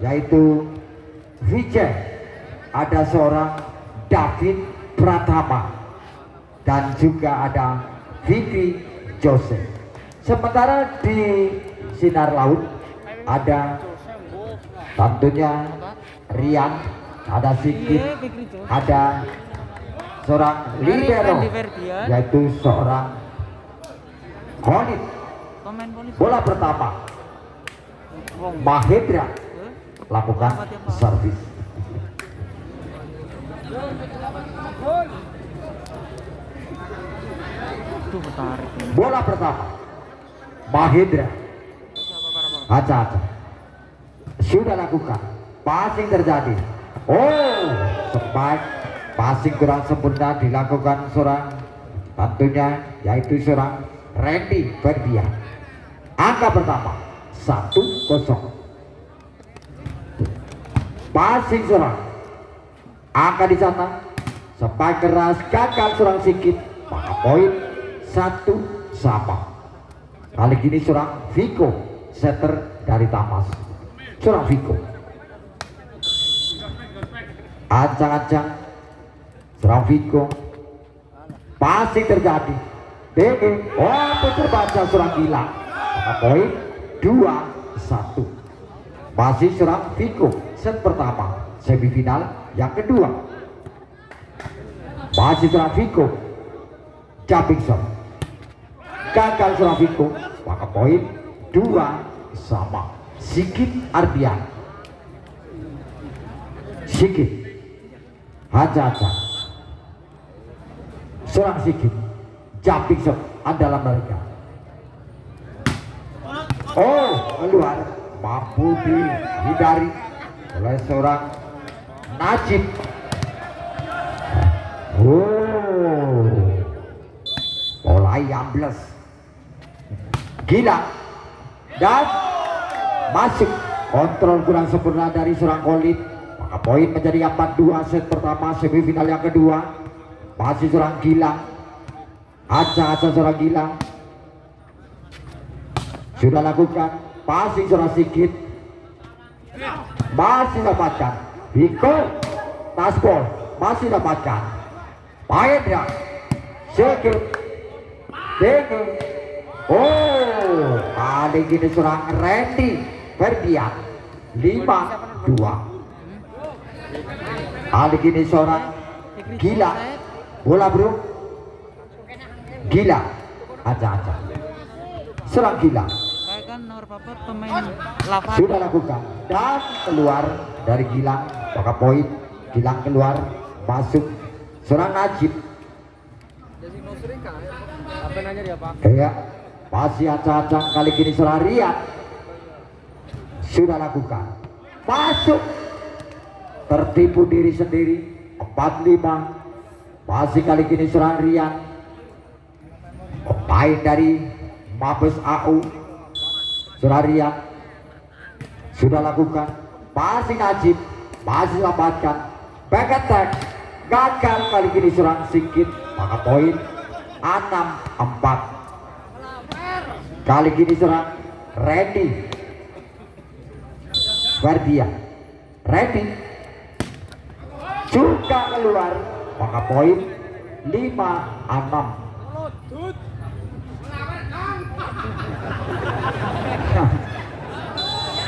yaitu Vijay, ada seorang David Pratama, dan juga ada Vivi Joseph. Sementara di sinar laut ada tentunya Rian, ada Sigit, ada seorang libero yaitu seorang Khalid. Bola pertama Mahendra lakukan servis. Bola pertama Mahendra Aca sudah lakukan, passing terjadi. Oh, spike passing kurang sempurna dilakukan seorang tentunya yaitu seorang Randy Ferdian. Angka pertama 1-0. Passing seorang angka di sana, spike keras gagal seorang Sigit, maka poin 1-1. Kali ini seorang Viko, setter dari Tamas. Seorang Viko ancang-ancang seorang Viko, passing terjadi. DE, oh terbaca seorang Gila, maka poin 2-1. Masih seorang Viko, set pertama semifinal yang kedua. Masih seorang Viko, jumping shot gagal seorang Viko, maka poin 2-2. Sigit Ardian, Sigit Haja seorang Sigit, jumping shot andalan mereka. Oh, keluar, mampu dihindari oleh seorang Najib. Oh, mulai ambles Gila dan masuk, kontrol kurang sempurna dari seorang Khalid, maka poin menjadi 4-2. Set pertama semifinal yang kedua. Masih seorang Gila, Aca seorang Gila sudah lakukan, passing seorang Sigit masih dapatkan. Viko taskol masih dapatkan. Mahendra Sigit Dego. Oh, kali ini seorang Randy Ferdian 5-2. Kali ini seorang Gila, bola bro, Gila Aca seorang Gila sudah lakukan dan keluar dari Gilang, maka poin Gilang keluar, masuk seorang Najib. Ya, masih acak-acak kali ini seorang Rian sudah lakukan, masuk, tertipu diri sendiri 4-5. Masih kali ini seorang Rian, pemain dari Mabes AU. Seorang Rian sudah lakukan, masih Najib masih lambatkan, back attack gagal kali ini seorang Sigit, maka poin 6-4. Kali ini seorang Randy Ferdian, Randy juga keluar, maka poin 5-6.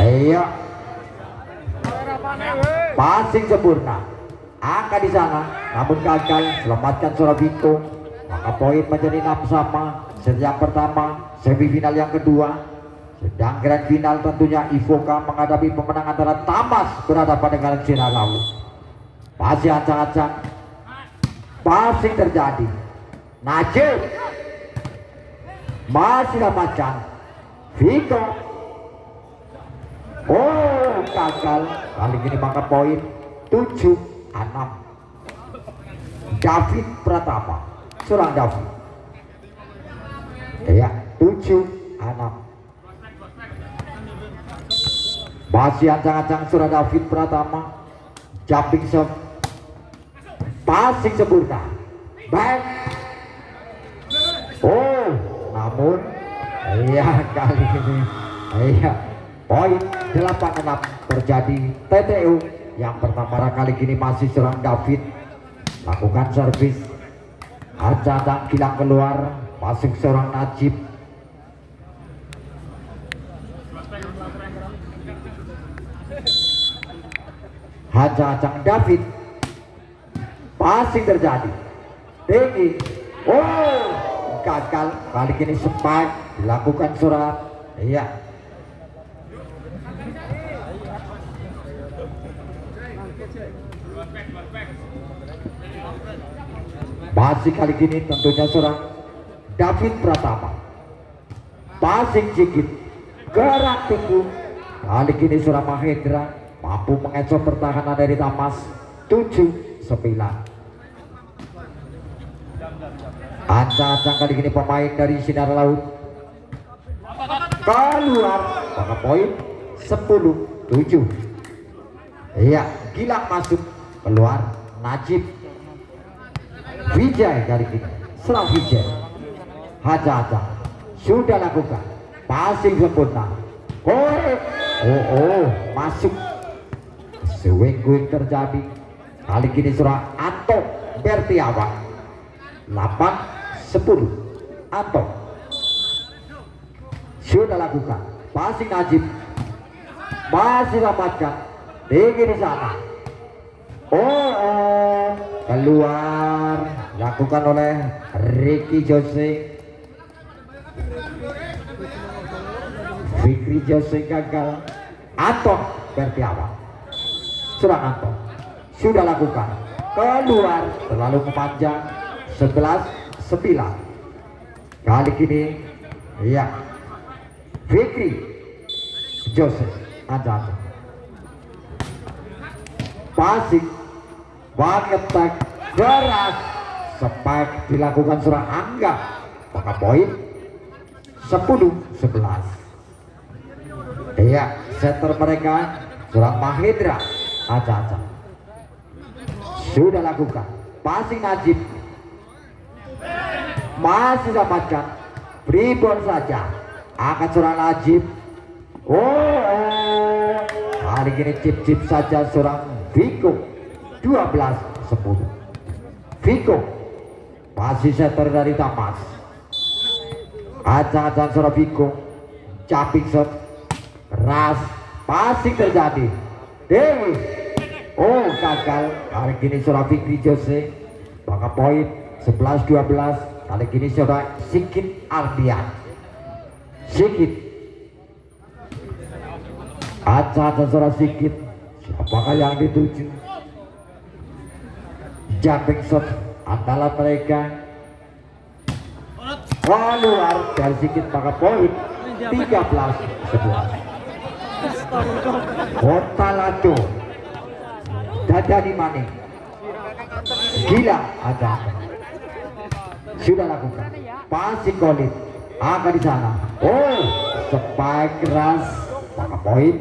Iya, passing sempurna, angka di sana, namun gagal selamatkan seorang Viko, maka poin menjadi 6-6. Sejak pertama semifinal yang kedua, sedang grand final tentunya Ivoka menghadapi pemenang antara Tamas berhadapan dengan Sinar Laut. Masih acak-acak, passing terjadi. Najib masih dapatkan. Viko, oh gagal kali ini, maka poin 7-6. David Pratama, seorang David, ya 7-6. Masih ancang-ancang seorang David Pratama, jumping shot, passing sempurna, back. Oh, namun iya kali ini iya Poin 8-6 terjadi TTU. Yang pertama kali ini masih serang David. Lakukan servis. Acadang kilang keluar. Masuk seorang Najib. Acadang David. Passing terjadi. Tinggi. Oh, gagal. Kali ini spike dilakukan surat. Iya. Masih kali ini tentunya seorang David Pratama. Passing sedikit. Gerak tinggi. Kali ini seorang Mahendra mampu mengecoh pertahanan dari Tamas. 7-9. Acadang kali ini pemain dari Sinar Laut keluar, maka poin 10-7. Iya, Gilang masuk, keluar Najib. Vijay kali ini serang Vijay. Acadang sudah lakukan passing sempurna. Masuk. Swing terjadi. Kali ini serang Anto Bertiawan. 8-10. Anto sudah lakukan passing Najib. Masih dapatkan tinggi di sana. Keluar, lakukan oleh Ricky Jose. Fikri Jose gagal. Anto Bertiawan. Serang Anto sudah lakukan, keluar, terlalu memanjang. 11-9. Kali ini ya Fikri Jose Acadang. Passing, bucket tag keras, spike dilakukan seorang Angga, maka poin 10-11. Iya, center mereka seorang Mahendra Acadang. Sudah lakukan passing Najib. Masih dapatkan rebound saja. Akan seorang Najib. Kali ini chip saja seorang Viko. 12-10. Viko masih setter dari Tamas. Acadang seorang Viko. Jumping shot keras, passing terjadi. Dewi. Gagal. Kali ini seorang Fikri Jose, maka poin 11-12. Kali ini saudara Sikit Ardian. Sikit. Acadang saudara Sikit. Siapakah yang dituju? Jumping shot andalan mereka. Keluar dari Sikit, maka poin 13-11. Kota Lado. Dadani Maning. Gila ada. Sudah lakukan passing Kolit. Angka di sana. Spike keras, maka poin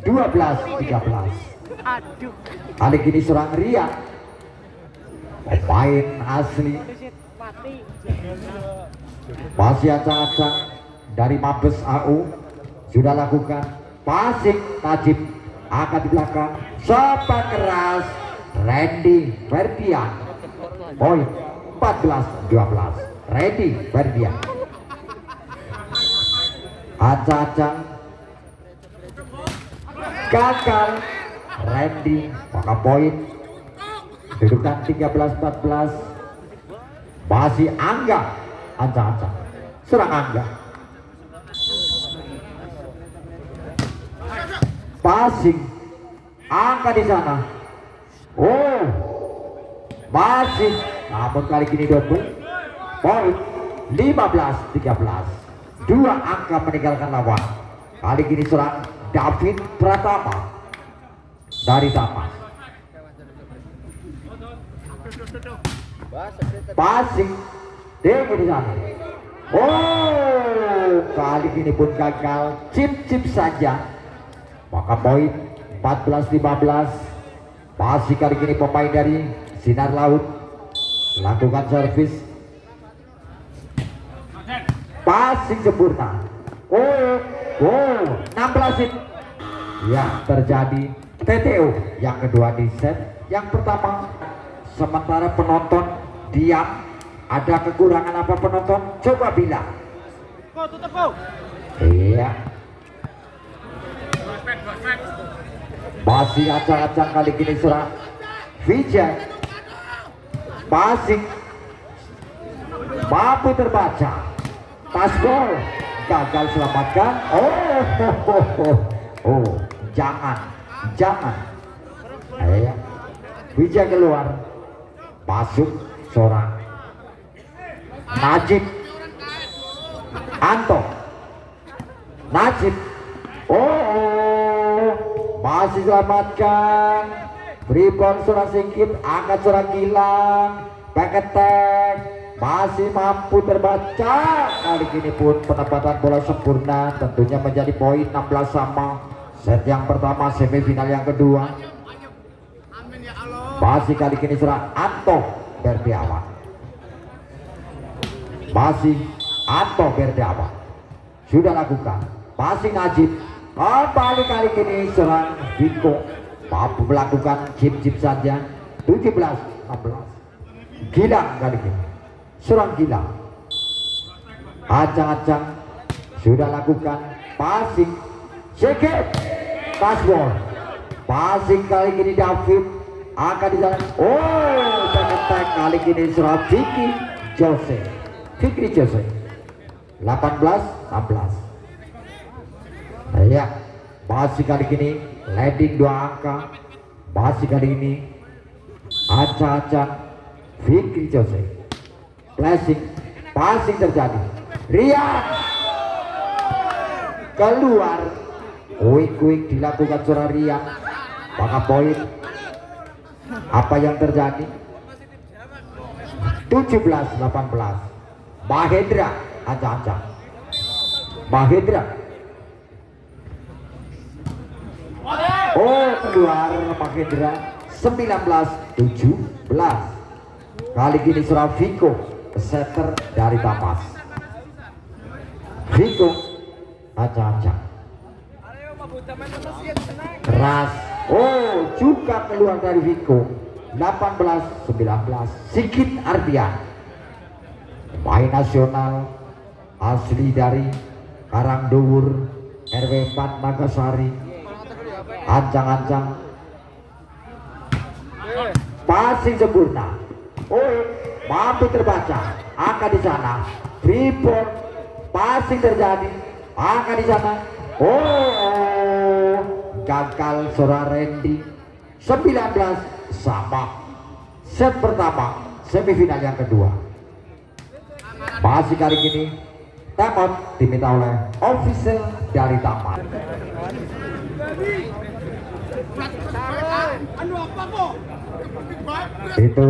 12-13. Kali ini serang Ria, pemain asli. Masih Acadang dari Mabes AU. Sudah lakukan passing Najib. Angka di belakang, spike keras, Randy Ferdian. Poin 14-12. Randy Ferdian. Acadang gagal. Randy, maka poin kedudukan 13-14. Masih Angga. Acadang serang Angga. Passing Angga di sana. Masih, namun kali ini double. Poin 15-13. 2 angka meninggalkan lawan. Kali ini serang David Pratama dari Tamas. Passing Dewi di sana. Kali ini pun gagal. Chip saja. Maka poin 14-15. Masih kali ini pemain dari Sinar Laut lakukan servis. Passing sempurna. Oh, 16 hit. Ya, terjadi TTO yang kedua di set yang pertama. Sementara penonton diam. Ada kekurangan apa penonton? Coba bilang. Iya. Masih acak-acak kali ini serang Vijay. Masih mampu terbaca. Tasbol gagal selamatkan. Oh, jangan. Ayo, Vijay keluar, masuk seorang Najib Anto. Najib. Masih selamatkan. Rebound seorang Singkit, angkat seorang Gilang, back attack, masih mampu terbaca. Kali ini pun penempatan bola sempurna, tentunya menjadi poin 16 sama. Set yang pertama, semifinal yang kedua. Masih kali ini serang Anto Berdiawan. Masih Anto Berdiawan. Sudah lakukan. Masih Najib. Kembali kali ini serang Viko. Mampu melakukan chip saja. 17-16. Gilang kali ini. Serang Gilang. Acang-acang. Sudah lakukan. Passing. Sedikit. Passball. Passing kali ini David. Akan di sana. Back kali ini serang Fikri Jose. 18-16. Ya, masih kali ini landing 2 angka. Masih kali ini acak-acak Fikri Jose. Passing terjadi. Rian keluar. Quick dilakukan seorang Rian. Maka poin. Apa yang terjadi? 17-18. Mahendra acak-acak. Mahendra. Keluar Mahendra. 19-17. Kali ini serang Viko, setter dari Tamas. Viko acak-acak. Keras. Juga keluar dari Viko. 18-19. Sigit Ardian, pemain nasional asli dari Karangdowur RW 4 Nagasari. Ancang-ancang. Passing sempurna. Mampu terbaca. Angka di sana. Rebound. Passing terjadi. Angka di sana. Gagal seorang Randy. 19 sama. Set pertama semifinal yang kedua. Masih kali ini Taman diminta oleh official dari Taman. Itu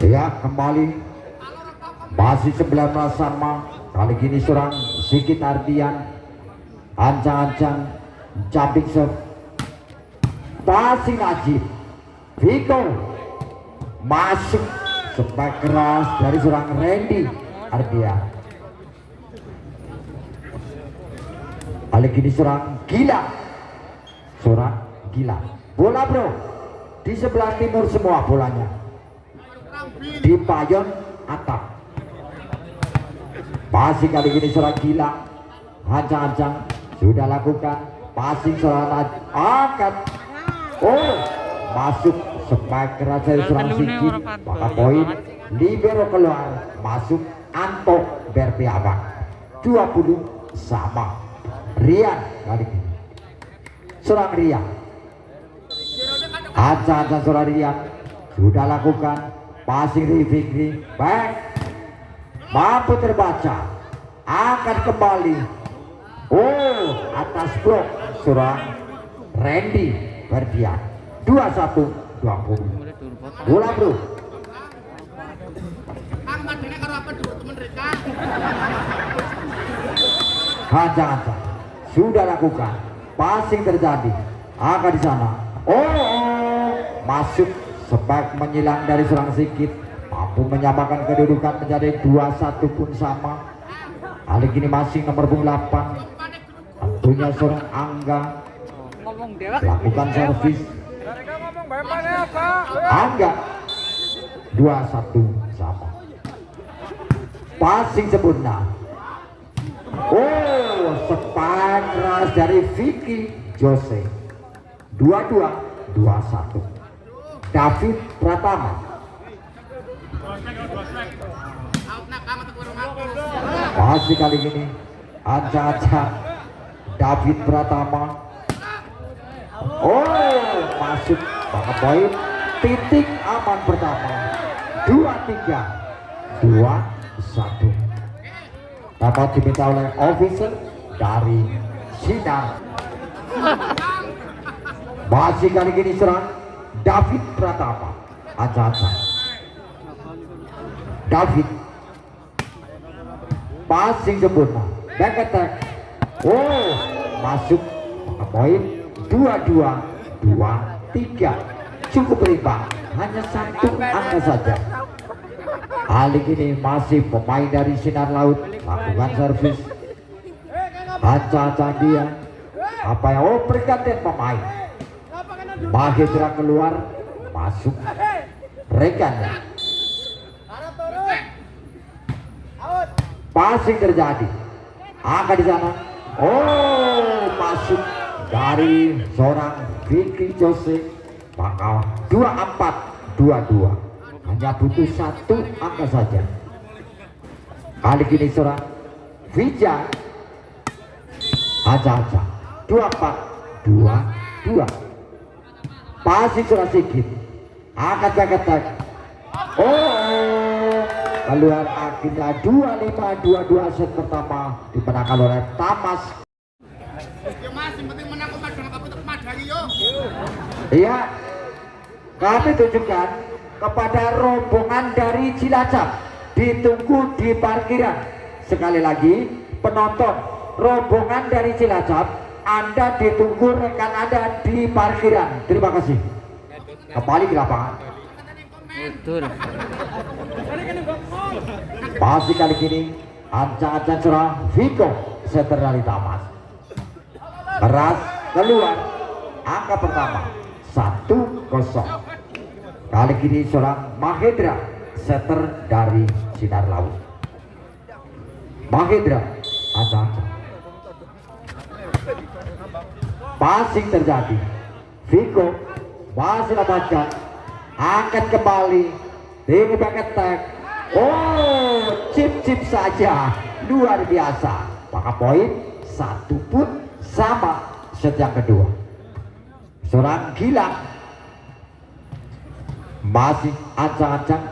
ya, kembali masih 19 sama. Kali ini serang Sigit Ardian. Ancang-ancang jumping serve. Passing Najib. Viko masuk. Sepak keras dari seorang Randy Ardian. Kali ini serang Gilang. Bola bro di sebelah timur semua bolanya. Di payon atap. Masih kali ini serang Gilang. Ancang-ancang sudah lakukan. Passing serangan angkat. Masuk sepak keras dari seorang Sigit. Maka poin libero keluar. Masuk Anto Berdiawan. 20 sama. Rian kali ini serang Rian. Acak-acak seorang Rian sudah lakukan. Passing di Fikri. Back. Mampu terbaca. Akan kembali. Atas blok seorang Randy Berdian. 21-20. Bola bro. Hajar sudah lakukan. Passing terjadi. Angka di sana. Masuk. Sepak menyilang dari seorang Sigit. Mampu menyamakan kedudukan menjadi 21 pun sama. Kali ini masih nomor 8, tentunya seorang Angga lakukan servis. Angga 2-1 sama. Passing sempurna. Oh, spike keras dari Vicky Jose. 2-2, 2-1. David Pratama. Masih kali ini acak-acak David Pratama. Oh, masuk banget poin. Titik aman pertama. 2-3, 2-1. Dapat diminta oleh officer dari Sinar. Masih kali ini serang David Pratama. Acak-acak David. Passing sempurna. Back attack. Oh, masuk maka poin. 2-2, 2-3. Cukup berimbang, hanya 1 angka saja. Kali ini masih pemain dari Sinar Laut lakukan servis. Acak-acak dia. Apa yang pergantian pemain. Mahendra keluar, masuk rekannya. Passing terjadi. Angka di sana. Oh, masuk dari seorang Vicky Jose. Maka 2-4, 2-2. Hanya butuh 1 angka saja. Kali ini seorang Vijay. Acak-acak 2-4, 2-2. Passing seorang Sigit. Angkat back attack. Oh, keluar akhirnya 2-5, 2-2. Set pertama dimenangkan oleh Tamas. Iya, kami tunjukkan kepada rombongan dari Cilacap, ditunggu di parkiran. Sekali lagi, penonton rombongan dari Cilacap, Anda ditunggu rekan Anda di parkiran. Terima kasih. Kembali ke lapangan. Masih kali ini ancang-ancang serang Viko setter dari Tamas. Keras keluar. Angka pertama 1-0. Kali ini seorang Mahendra setter dari Sinar Laut. Mahendra ancang-ancang. Passing terjadi. Viko masih lepaskan. Angkat kembali. Tinggi back attack. Oh, chip saja. Luar biasa. Maka poin 1 pun sama set yang kedua. Seorang Gilang masih ancang-ancang.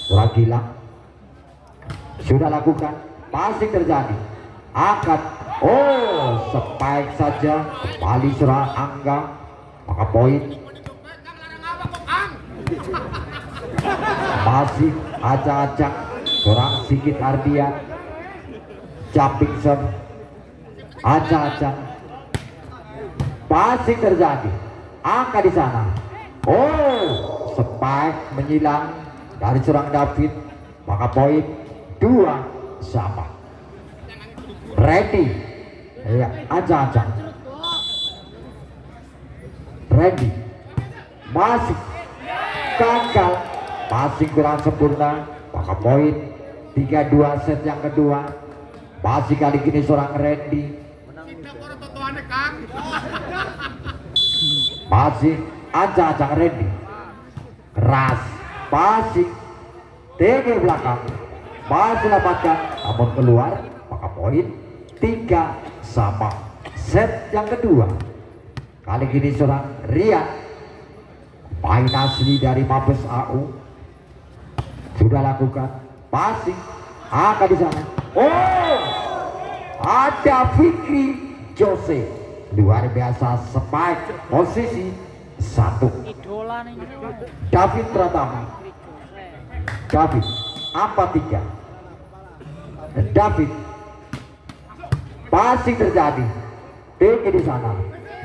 Seorang Gilang sudah lakukan. Passing terjadi. Angkat. Oh, spike saja. Kembali seorang Angga. Maka poin masih acak-acak seorang Sigit Ardian. Jumping serve. Acak-acak. Passing terjadi. Angka di sana. Oh, spike menyilang dari seorang David. Maka poin 2 sama. Ready. Ya, acak-acak. Ready. Masih gagal. Passing kurang sempurna. Maka poin 3-2 set yang kedua. Masih kali ini seorang Randy. Masih ancang-ancang Randy. Keras. Passing tinggi belakang. Masih dapatkan namun keluar. Maka poin 3 sama. Set yang kedua. Kali ini seorang Rian, main asli dari Mabes AU, sudah lakukan passing. Angka di sana. Oh, ada Vicky Jose. Luar biasa spike. Posisi 1. David Pratama. David 4-3. David. Passing terjadi. Tinggi di sana.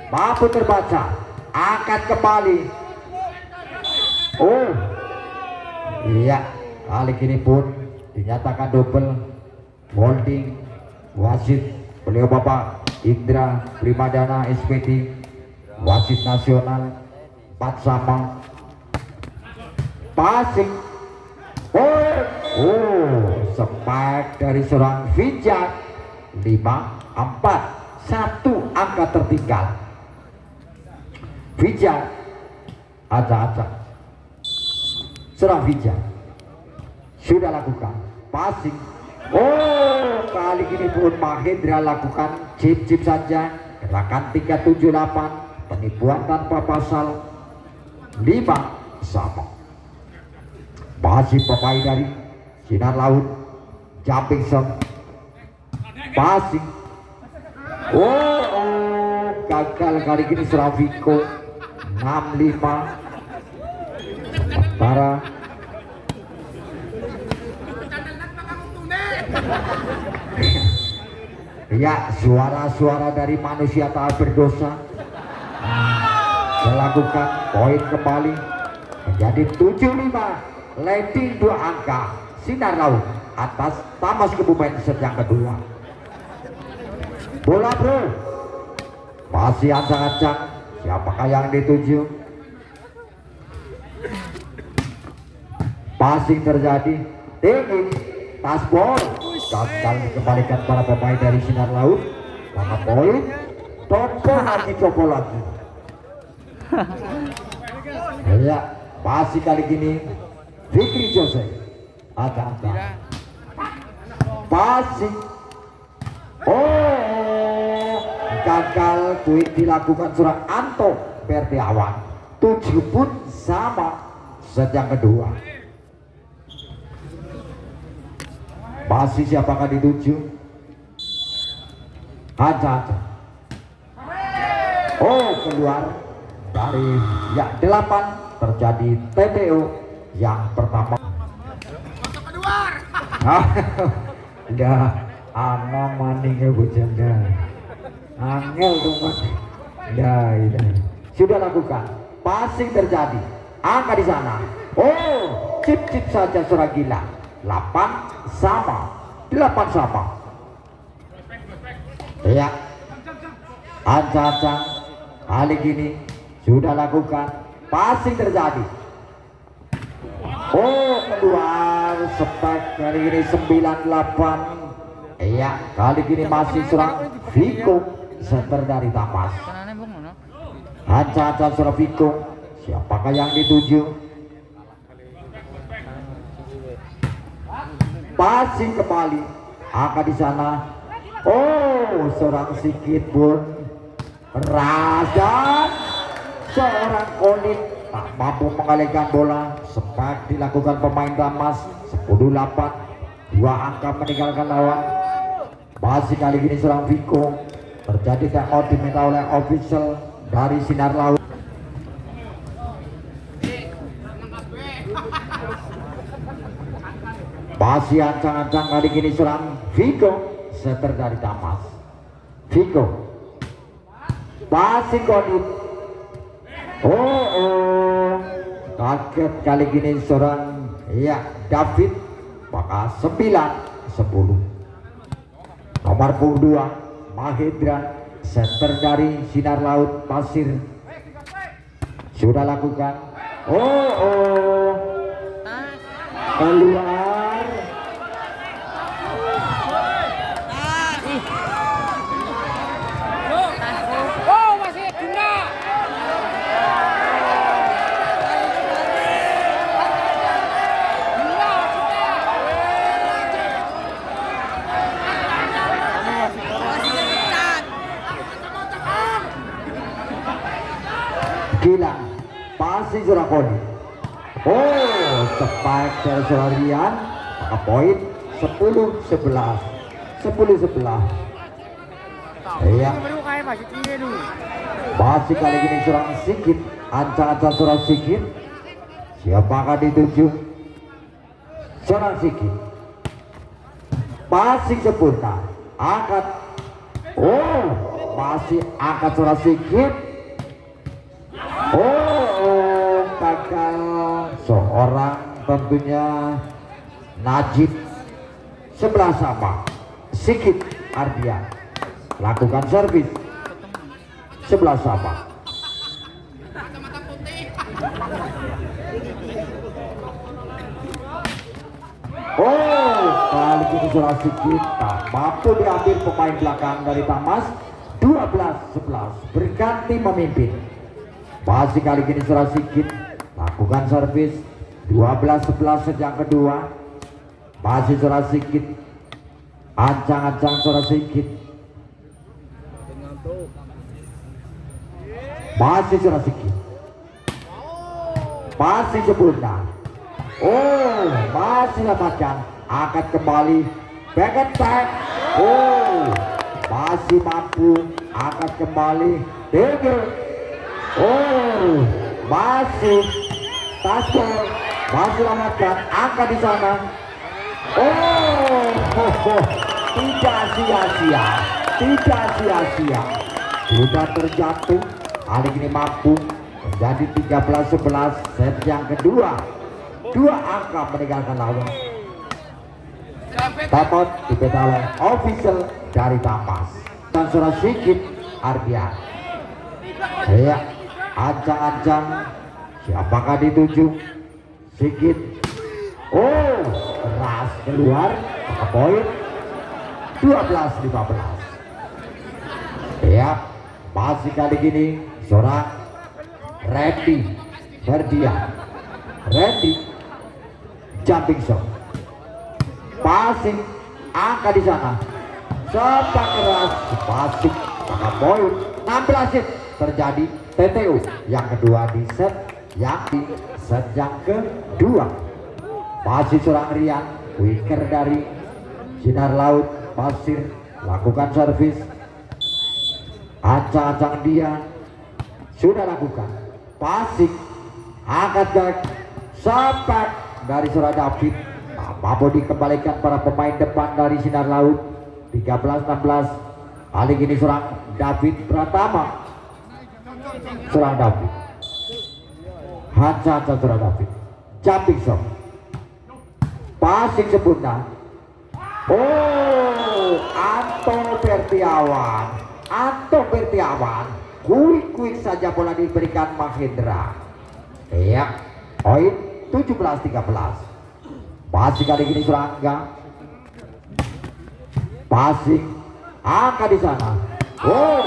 Mampu terbaca. Angkat kembali. Oh, iya. Kali ini pun dinyatakan double holding wasit beliau Bapak Indra Primadana SPD, wasit nasional 4 sama. Passing, spike dari seorang Vijay 5-4, 1 angka tertinggal. Vijay acak-acak, seorang Vijay sudah lakukan passing. Kali ini pun Mahendra lakukan chip saja, gerakan 378, penipuan tanpa pasal 5 sama. Masih pemain dari Sinar Laut, jumping shot, passing. Gagal kali ini Suraviko 65. Para ya, suara-suara dari manusia tak berdosa melakukan poin kembali menjadi 75. Leading 2 angka Sinar Laut atas Tamas Kebumen set yang kedua. Bola bro, masih ancang-ancang, siapakah yang dituju? Passing terjadi, tinggi, tasbol, gagal dikembalikan para pemain dari Sinar Laut. Maka poin, coba lagi. Ya, masih kali gini Fikri Jose, ada-ada. Passing, gagal, kuit dilakukan surah Anto Pertiawan. 7 pun sama set yang kedua. Masih siapakah dituju? Aja-aja. Keluar dari ya 8, terjadi TPO yang pertama. Udah ana maningnya bujangga. Angel tuh mas. Ya, sudah lakukan. Passing terjadi. Angka di sana. Chip saja surah gila. 8 sama. Ya, ancang-ancang kali gini sudah lakukan. Passing terjadi. Keluar spek kali ini 98. Iya, kali gini masih serang Viko center dari Tamas. Ancang-ancang serang Viko, siapakah yang dituju? Passing kembali, angka di sana. Seorang Sikit pun Raja, seorang Konit tak mampu mengalihkan bola. Sempat dilakukan pemain Tamas. 10-8, 2 angka meninggalkan lawan. Masih kali ini serang Viko, terjadi take out diminta oleh official dari Sinar Laut. Masih ancang-ancang kali ini serang Viko, setter dari Tamas. Viko, masih Konit. Kaget kali ini seorang David, maka 9-10. Nomor 2 Mahendra, center dari Sinar Laut Pasir, sudah lakukan. Keluar. Gila, pasti Surakoni. Cepat dari Surarian, maka poin 10-11. 10-11. Iya. Masih kali ini Surang Sikit, ancang-ancang Surang Sikit. Siapakah dituju? Surang Sikit. Masih sempurna. Angkat. Masih angkat Surang Sikit. Gagal seorang tentunya Najib. 11 sama. Sikit Ardian. Lakukan servis 11 sama. Oh, kali ini Sulawesi kita mampu diambil pemain belakang dari Tamas. 12-11 berganti memimpin. Masih kali ini Sulawesi kita lakukan servis 12-11 set yang kedua. Masih Sulawesi kita ancang-ancang Sulawesi kita. Masih Sulawesi kita. Masih sempurna. Oh, masih lepaskan, angkat kembali, back attack. Oh, masih mampu, angkat kembali, tinggi. Oh, masih tasbih, masih lepaskan, angkat di sana. Oh, tidak sia-sia, tidak sia-sia. Sudah terjatuh, kali ini mampu menjadi 13-11 set yang kedua. 2 angka meninggalkan lawan. Dapat dipetalen official dari Tamas dan Surah Sikit Ardian. Ya, ancang-ancang siapakah dituju? Sikit. Oh, keras keluar, maka poin 12-15. Ya, masih kali gini seorang Randy Ferdian. Randy jumping shot, passing, angka di sana, sepak keras, passing, maka poin 16 terjadi TTU yang kedua di set yang kedua. Masih seorang Rian, wicker dari Sinar Laut Pasir, lakukan servis, ancang-ancang dia sudah lakukan passing, angkat back, sepak dari Surah David, mampu dikembalikan para pemain depan dari Sinar Laut. 13-16 kali ini seorang David Pratama, seorang David Hansa seorang David jumping shot, passing sempurna. Oh, Anto Bertiawan quick saja bola diberikan Mahendra. Ya, poin 17-13. Masih kali ini Surangga, passing, angka di sana. Oh,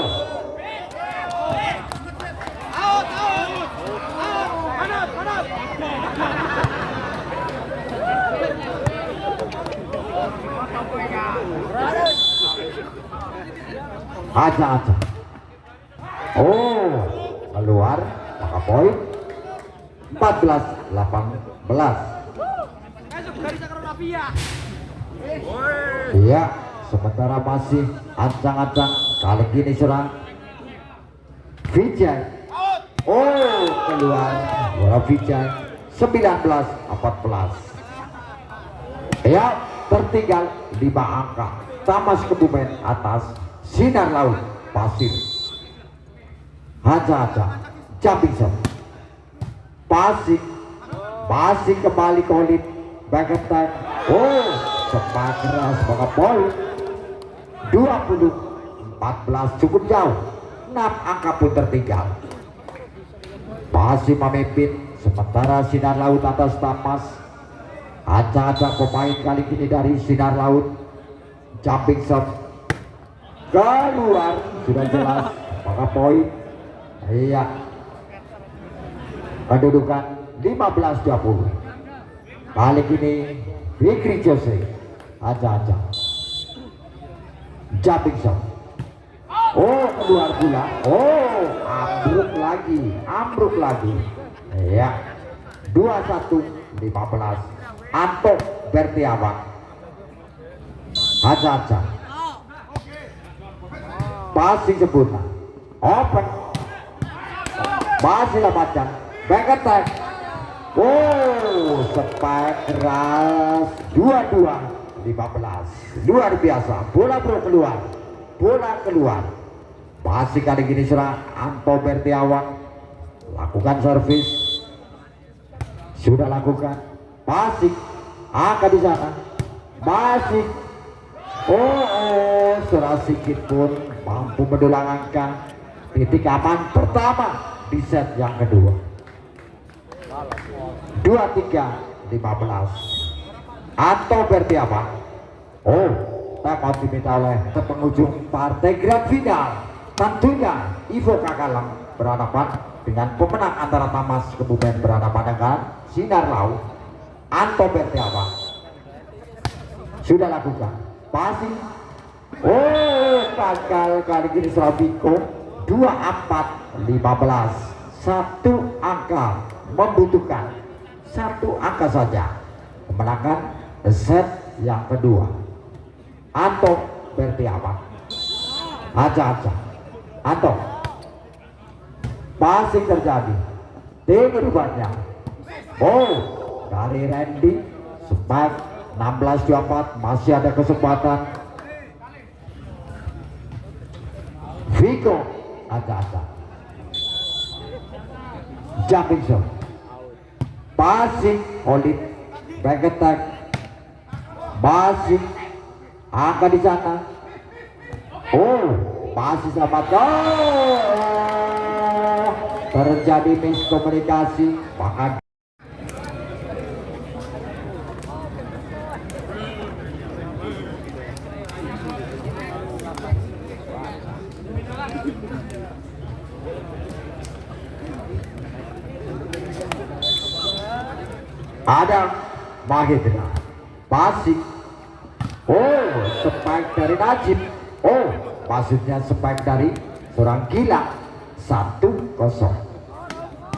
aja. Oh, keluar, maka poin 14-18. Iya, sementara masih ancang-ancang kali ini serang Vijay. Oh, keluar bola Vijay 19-14. Ya, tertinggal 5 angka. Tamas Kebumen atas Sinar Laut Pasir. Haja jumping shot, passing, masih kembali Kolit, back attack. Oh, sepak keras, maka poin 20-14, cukup jauh. 6 angka pun tertinggal. Masih memimpin sementara Sinar Laut atas Tamas. Acak-acak pemain kali ini dari Sinar Laut, jumping shot keluar, sudah jelas, maka poin. Iya, kedudukan 15-20. Kali ini Fikri Jose aja jumping shot. Oh, keluar pula. Oh, ambruk lagi. Iya, 21-15. Anto Bertiawan aja passing sempurna, open, masih lepaskan, back attack. Oh, sepak keras 22-15. Luar biasa, bola keluar. Masih kali ini serang Anto Bertiawan, lakukan servis, sudah lakukan passing, angka di sana, masih Surah Sigit pun mampu mendulang angka. Titik aman pertama di set yang kedua. 23-15. Atau berarti apa? Takut diminta oleh penghujung partai grand final. Tentunya Ivo Kakalang berhadapan dengan pemenang antara Tamas Kebumen berhadapan dengan Sinar Laut. Anto berarti apa? Sudah lakukan passing. Gagal kali ini Surabiko. 24-15. Satu angka, membutuhkan satu angka saja kemenangan set yang kedua. Anto berarti apa? Aja Anto passing terjadi, tinggi rupanya. Dari Randy spike 16-24. Masih ada kesempatan. Viko aja jumping shot, passing Olip, back attack, masih angka di sana. Masih sama terjadi miskomunikasi, maka ada Mahidra passing. Spike dari Najib. Maksudnya spike dari seorang gila. 1-0.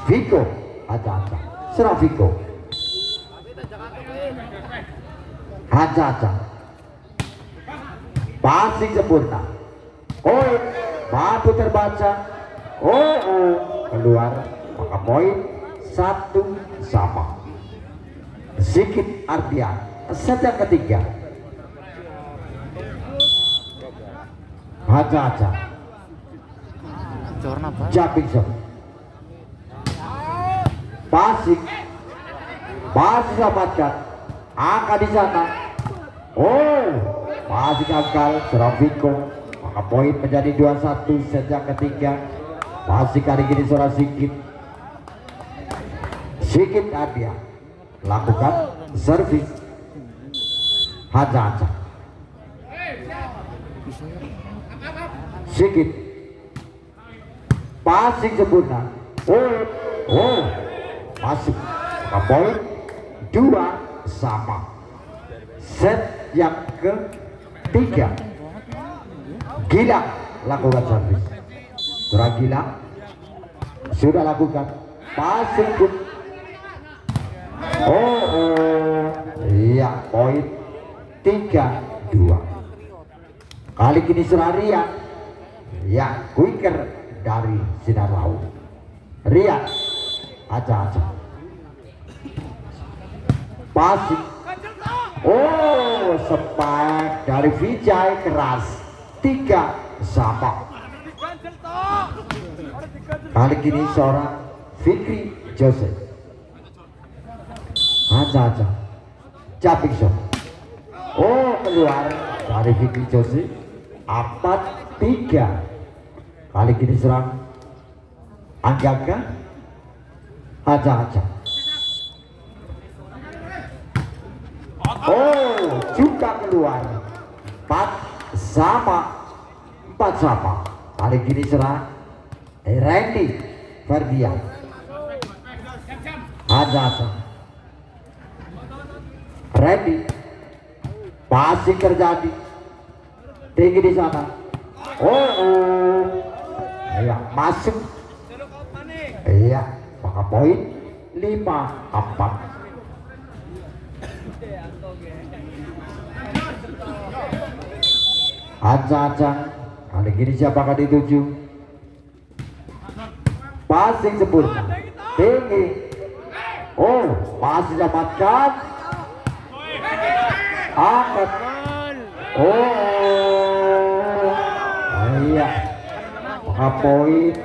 Viko aja serang Viko. Aja passing sempurna. Mampu terbaca. Keluar, maka poin 1-1. Sikit Ardian set yang ketiga. Aja jumping shot, passing, masih selamatkan angka di sana. Masih gagal serang Viko, maka poin menjadi 2-1. set yang ketiga. Masih kali ini suara Sikit Ardian lakukan servis. Aja Sikit passing sempurna. Masuk, poin 2-2. Set yang ketiga. Gilang lakukan servis. Surah Gilang sudah lakukan passing pun. Iya, poin 3-2. Kali ini Surah Rian yang quicker dari Sinar Laut. Rian aja passing. Spike dari Vijay keras. 3-3. Kali ini seorang Fikri Joseph. Aja jumping shot. Keluar dari Fikri Joseph. 4-3. Kali ini serang Anggaga. Aja juga keluar. 4-4. Kali ini serang Randy Ferdian. Aja Randy passing terjadi, tinggi di sana. Iya, masuk. Iya, maka poin 5-4. Aja kali ini siapakah dituju? Passing sempurna, tinggi. Masih dapatkan. Angkat. Iya, maka poin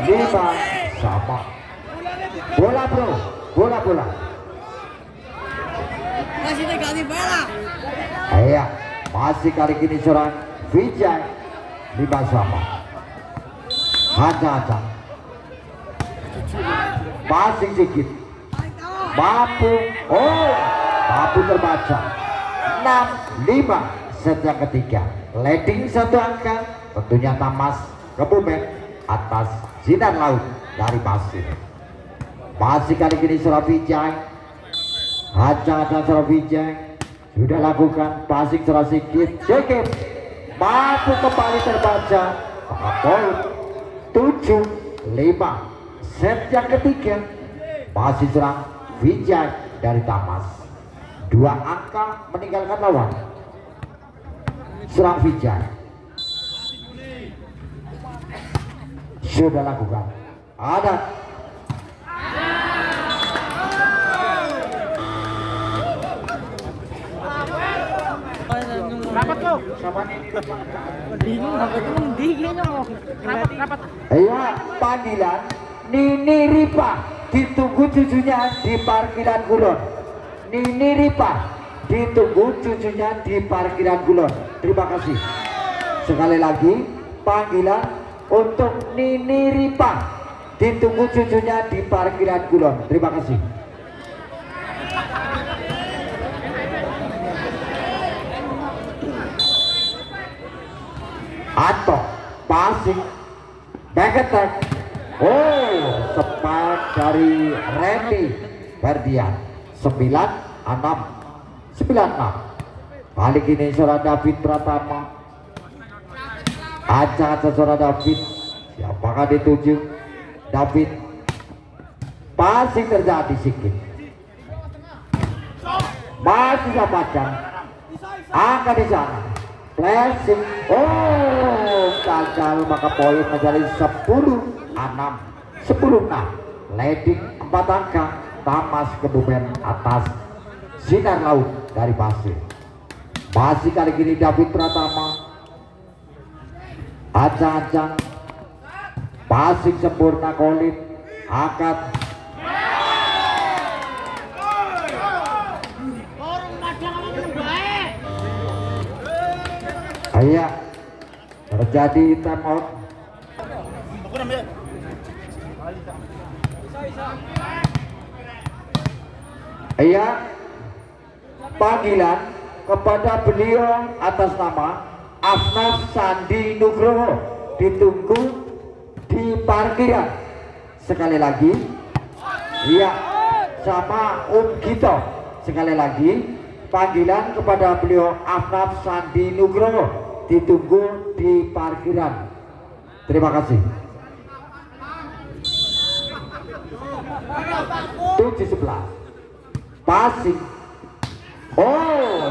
5-5. bro, bola. Masih ganti bola. Iya, masih kali ini seorang Vijay 5-sama. Hancang-hancang. Passing sedikit. Mampu terbaca. 6-5 set yang ketiga. Leading satu angka. Tentunya Tamas Kebumen atas Sinar Laut dari Pasir. Masih kali ini seorang Vijay. Hancang-hancang seorang Vijay. Sudah lakukan passing seorang sedikit. Sedikit. Mampu kembali terbaca. Maka poin 7-5 set yang ketiga. Masih serang Vijay dari Tamas. 2 angka meninggalkan lawan. Serang Vijay. Sudah lakukan. Ada. Rapat lo. Bingung rapat. Iya, panggilan Nini Ripa ditunggu cucunya di parkiran Kulon. Nini Ripa ditunggu cucunya di parkiran Kulon. Terima kasih. Sekali lagi panggilan untuk Nini Ripa ditunggu cucunya di parkiran Kulon. Terima kasih. Atau passing back attack. Sepak dari Randy Ferdian. 9-6. Kali ini seorang David Pratama. Acak-acak seorang David. Siapakah dituju? David. Passing terjadi sedikit. Masih dapatkan. Angka di sana. Flashing. Gagal, maka poin menjadi 10-6. Leading 4 angka. Tamas Kebumen atas Sinar Laut dari Pasir. Masih kali ini David Pratama. Acang-acang. Passing sempurna Kolin. Angkat. Iya, terjadi time out. Iya, panggilan kepada beliau atas nama Afnaf Sandi Nugroho ditunggu di parkiran. Sekali lagi, iya, sama Gito. Sekali lagi, panggilan kepada beliau Afnaf Sandi Nugroho ditunggu di parkiran. Terima kasih. 7-11. Passing.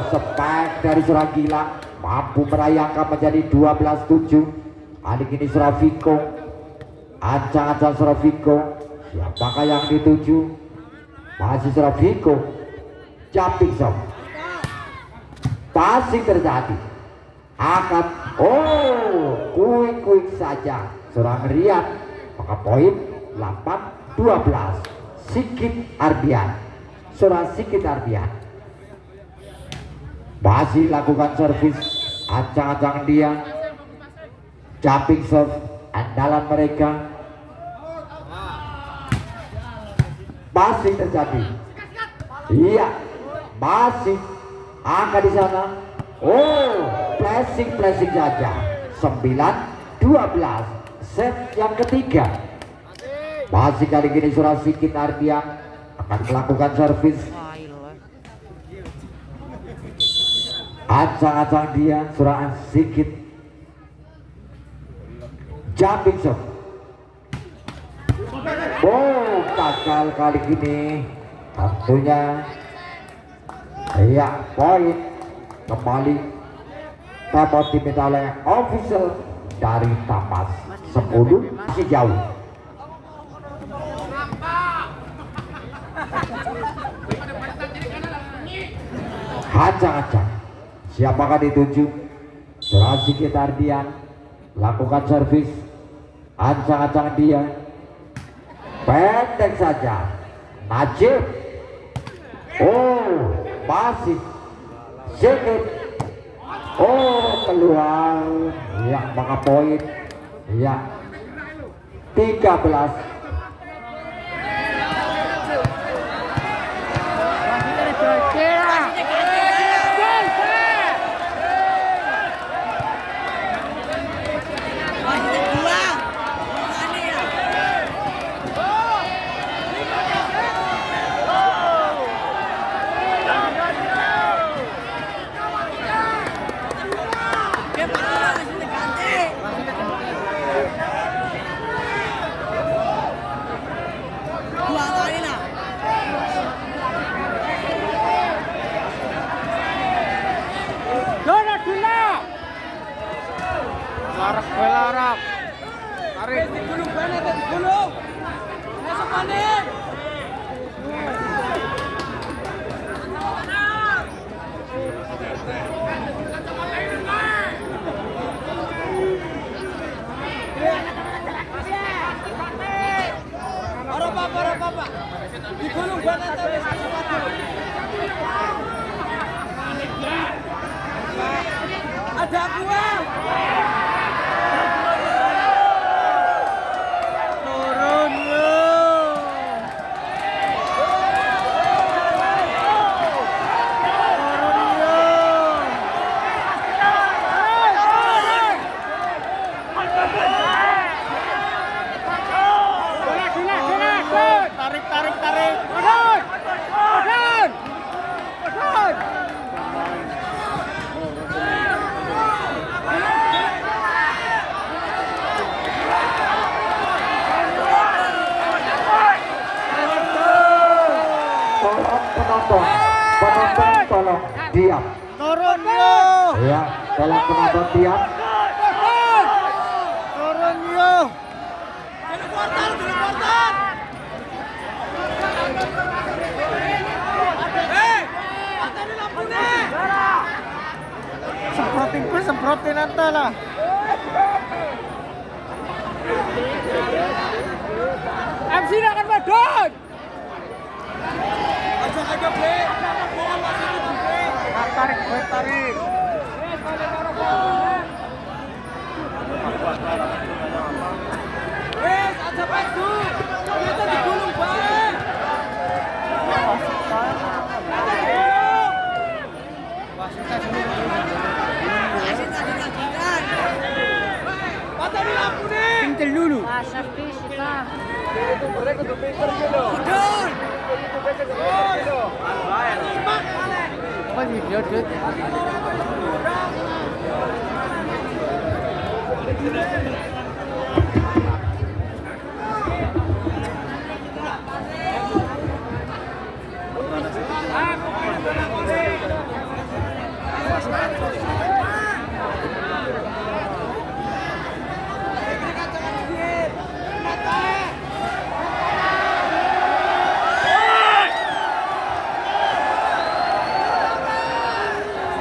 Sepak dari seorang Gilang mampu merayakan menjadi 12-7. Kali ini seorang Viko. Ancang-ancang seorang Viko. Siapakah yang dituju? Masih seorang Viko. Jumping shot. Passing terjadi. Angkat. Quick saja seorang Rian. Maka poin 8-12. Sikit Ardian. Seorang Sikit Ardian. Masih lakukan servis. Ancang-ancang dia. Jumping serve andalan mereka. Masih terjadi. Iya, masih angka di sana. Flashing saja. 9-12 set yang ketiga. Masih kali ini seorang Sikit Ardian akan melakukan servis. Acang-acang dia seorang Sikit. Jumping shot. Gagal kali ini. Tentunya iya, poin kembali dapat diminta oleh official dari Tamas. 10 masih jauh. Hancang-hancang. Siapakah dituju? Seorang Sikit Ardian. Lakukan servis. Ancang-ancang dia. Pendek saja. Najib. Oh, masih sedikit. Oh, keluar. Ya, maka poin. Ya, 13. Larak. Tarik. Digulung banget, digulung. Masuk panik. Ora apa. Digulung banget wis. Ada gua. Tarik. Adan. Penonton tolong diam. Turun yo. Ya, tolong penonton diam. Turun yo. Portal. Atani lampune. Semprotin anta lah. MC akan badut. Aja ble. Tarik. Wes, aja padu. Kita digulung bae. Patani lampune. Pintel dulu. Pasar fisika. Apa video dud?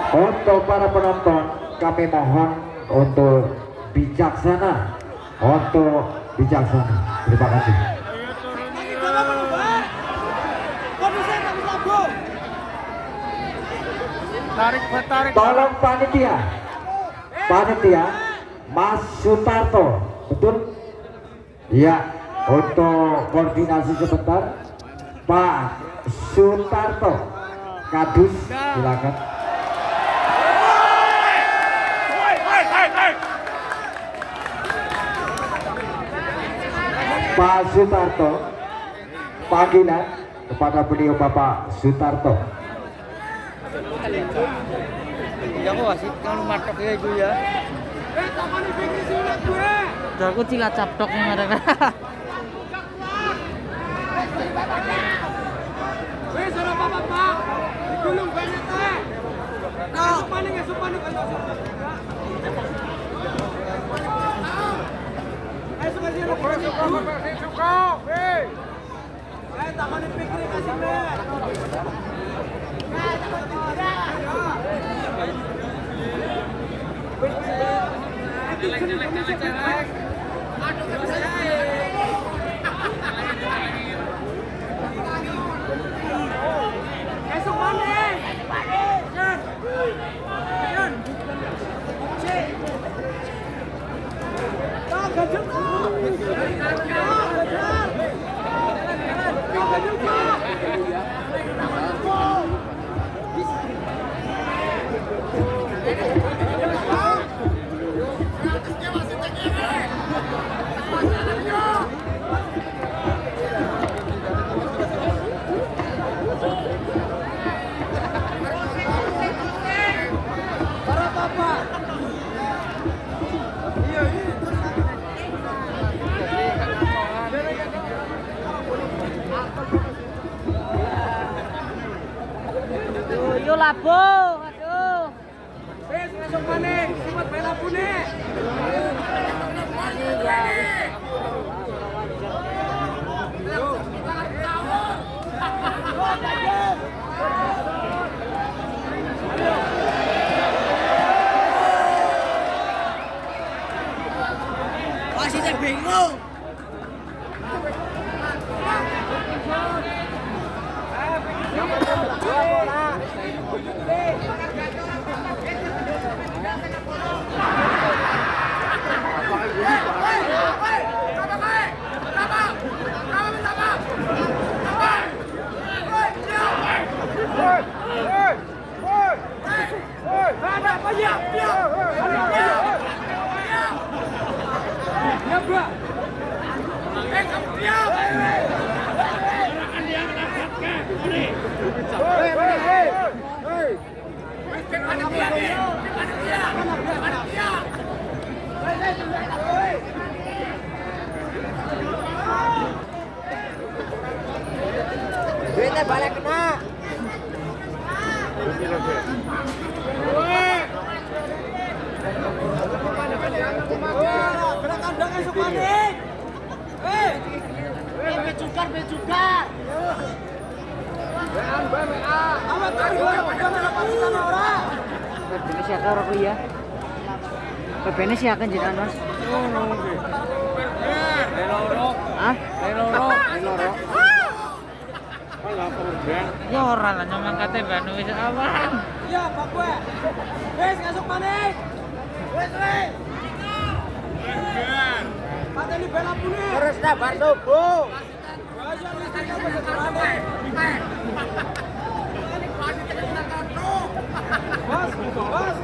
Untuk para penonton, kami mohon untuk bijaksana. Terima kasih. Tarik. Tolong panitia, Mas Sutarto, betul? Ya, untuk koordinasi sebentar, Pak Sutarto, Kadus, silakan. Pak Sutarto, panggilan kepada beliau Bapak Sutarto. Ya kok wasit kalau matok ya itu ya. Tamani pikir sulit gue. Aku cilat captok yang ada. Wes ora apa-apa, Pak. Digulung banget teh. Nah, paling Ayo kasih suka. Hei. Ayo tamani pikir kasih mer. Yo labo, aduh. Wes masuk maning, sempat bela pune. Wasitnya bingung. Duitnya balik kena. Berat kandang esok maning. Bejukan. Awak tahu orang. Pebene siapa orang kuliah? Pebene siapa kan jenengan Mas? Leloro. Hah? Leloro. Ya ora lah nyomong kate banu wis awan. Iya, Pak gue. Wes ngasuk maning. Wes. Pateni bela pune. Terus dah bar subuh. Bos.